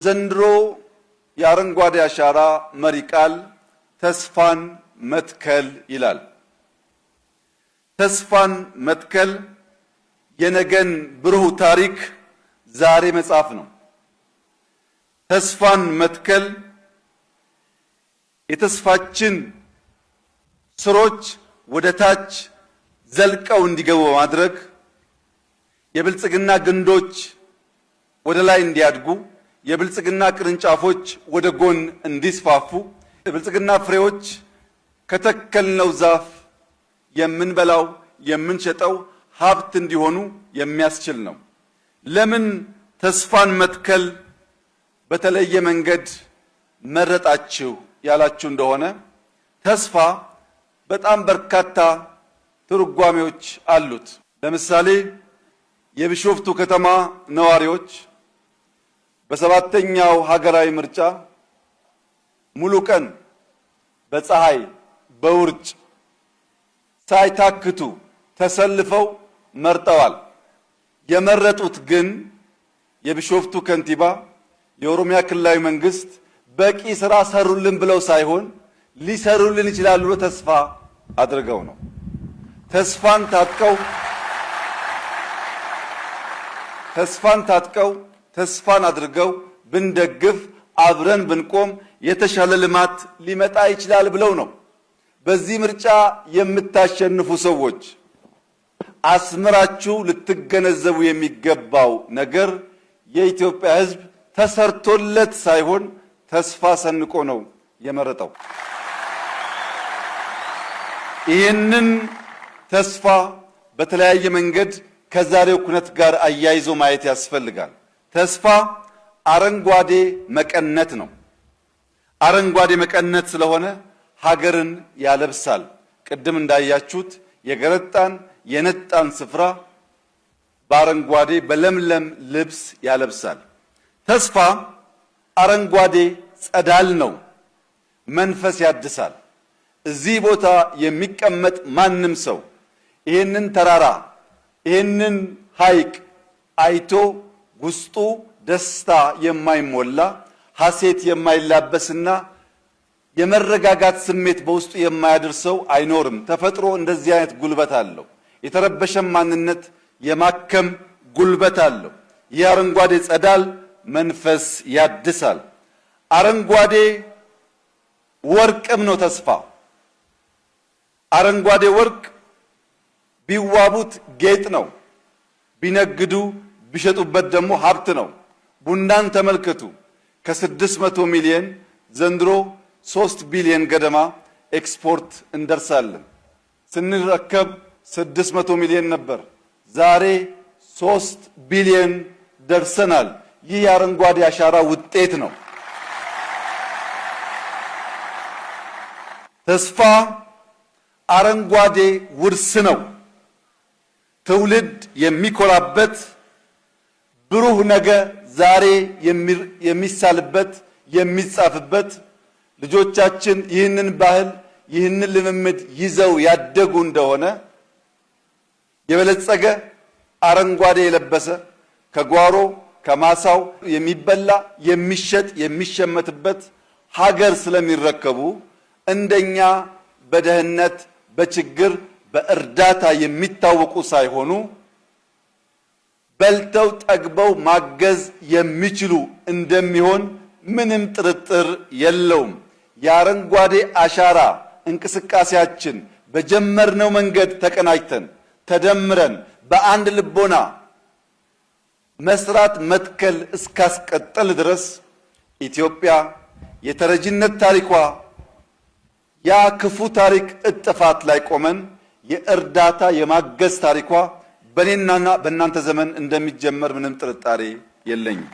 ዘንድሮ የአረንጓዴ አሻራ መሪ ቃል ተስፋን መትከል ይላል። ተስፋን መትከል የነገን ብሩህ ታሪክ ዛሬ መጻፍ ነው። ተስፋን መትከል የተስፋችን ስሮች ወደ ታች ዘልቀው እንዲገቡ በማድረግ የብልጽግና ግንዶች ወደ ላይ እንዲያድጉ፣ የብልጽግና ቅርንጫፎች ወደ ጎን እንዲስፋፉ፣ የብልጽግና ፍሬዎች ከተከልነው ዛፍ የምንበላው የምንሸጠው ሀብት እንዲሆኑ የሚያስችል ነው። ለምን ተስፋን መትከል በተለየ መንገድ መረጣችሁ ያላችሁ እንደሆነ ተስፋ በጣም በርካታ ትርጓሜዎች አሉት። ለምሳሌ የቢሾፍቱ ከተማ ነዋሪዎች በሰባተኛው ሀገራዊ ምርጫ ሙሉ ቀን በፀሐይ በውርጭ ሳይታክቱ ተሰልፈው መርጠዋል። የመረጡት ግን የቢሾፍቱ ከንቲባ የኦሮሚያ ክልላዊ መንግስት በቂ ስራ ሰሩልን ብለው ሳይሆን ሊሰሩልን ይችላሉ ብለው ተስፋ አድርገው ነው። ተስፋን ታጥቀው ተስፋን አድርገው ብንደግፍ አብረን ብንቆም የተሻለ ልማት ሊመጣ ይችላል ብለው ነው። በዚህ ምርጫ የምታሸንፉ ሰዎች አስምራችሁ ልትገነዘቡ የሚገባው ነገር የኢትዮጵያ ሕዝብ ተሰርቶለት ሳይሆን ተስፋ ሰንቆ ነው የመረጠው። ይህንን ተስፋ በተለያየ መንገድ ከዛሬው ኩነት ጋር አያይዞ ማየት ያስፈልጋል። ተስፋ አረንጓዴ መቀነት ነው። አረንጓዴ መቀነት ስለሆነ ሀገርን ያለብሳል። ቅድም እንዳያችሁት የገረጣን የነጣን ስፍራ በአረንጓዴ በለምለም ልብስ ያለብሳል። ተስፋ አረንጓዴ ጸዳል ነው፣ መንፈስ ያድሳል። እዚህ ቦታ የሚቀመጥ ማንም ሰው ይህንን ተራራ ይህንን ሐይቅ አይቶ ውስጡ ደስታ የማይሞላ ሐሴት የማይላበስና የመረጋጋት ስሜት በውስጡ የማያድርሰው አይኖርም። ተፈጥሮ እንደዚህ አይነት ጉልበት አለው። የተረበሸም ማንነት የማከም ጉልበት አለው። ይህ አረንጓዴ ጸዳል መንፈስ ያድሳል። አረንጓዴ ወርቅም ነው ተስፋ። አረንጓዴ ወርቅ ቢዋቡት ጌጥ ነው፣ ቢነግዱ ቢሸጡበት ደግሞ ሀብት ነው። ቡናን ተመልከቱ። ከ600 ሚሊዮን ዘንድሮ 3 ቢሊዮን ገደማ ኤክስፖርት እንደርሳለን። ስንረከብ 600 ሚሊዮን ነበር፣ ዛሬ 3 ቢሊዮን ደርሰናል። ይህ የአረንጓዴ አሻራ ውጤት ነው። ተስፋ አረንጓዴ ውርስ ነው። ትውልድ የሚኮራበት ብሩህ ነገ ዛሬ የሚሳልበት የሚጻፍበት፣ ልጆቻችን ይህንን ባህል ይህንን ልምምድ ይዘው ያደጉ እንደሆነ የበለጸገ አረንጓዴ የለበሰ ከጓሮ ከማሳው የሚበላ የሚሸጥ የሚሸመትበት ሀገር ስለሚረከቡ እንደኛ በደህንነት በችግር በእርዳታ የሚታወቁ ሳይሆኑ በልተው ጠግበው ማገዝ የሚችሉ እንደሚሆን ምንም ጥርጥር የለውም። የአረንጓዴ አሻራ እንቅስቃሴያችን በጀመርነው መንገድ ተቀናጅተን ተደምረን በአንድ ልቦና መስራት መትከል እስካስቀጠል ድረስ ኢትዮጵያ የተረጂነት ታሪኳ ያ ክፉ ታሪክ እጥፋት ላይ ቆመን የእርዳታ የማገዝ ታሪኳ በእኔና በእናንተ ዘመን እንደሚጀመር ምንም ጥርጣሬ የለኝም።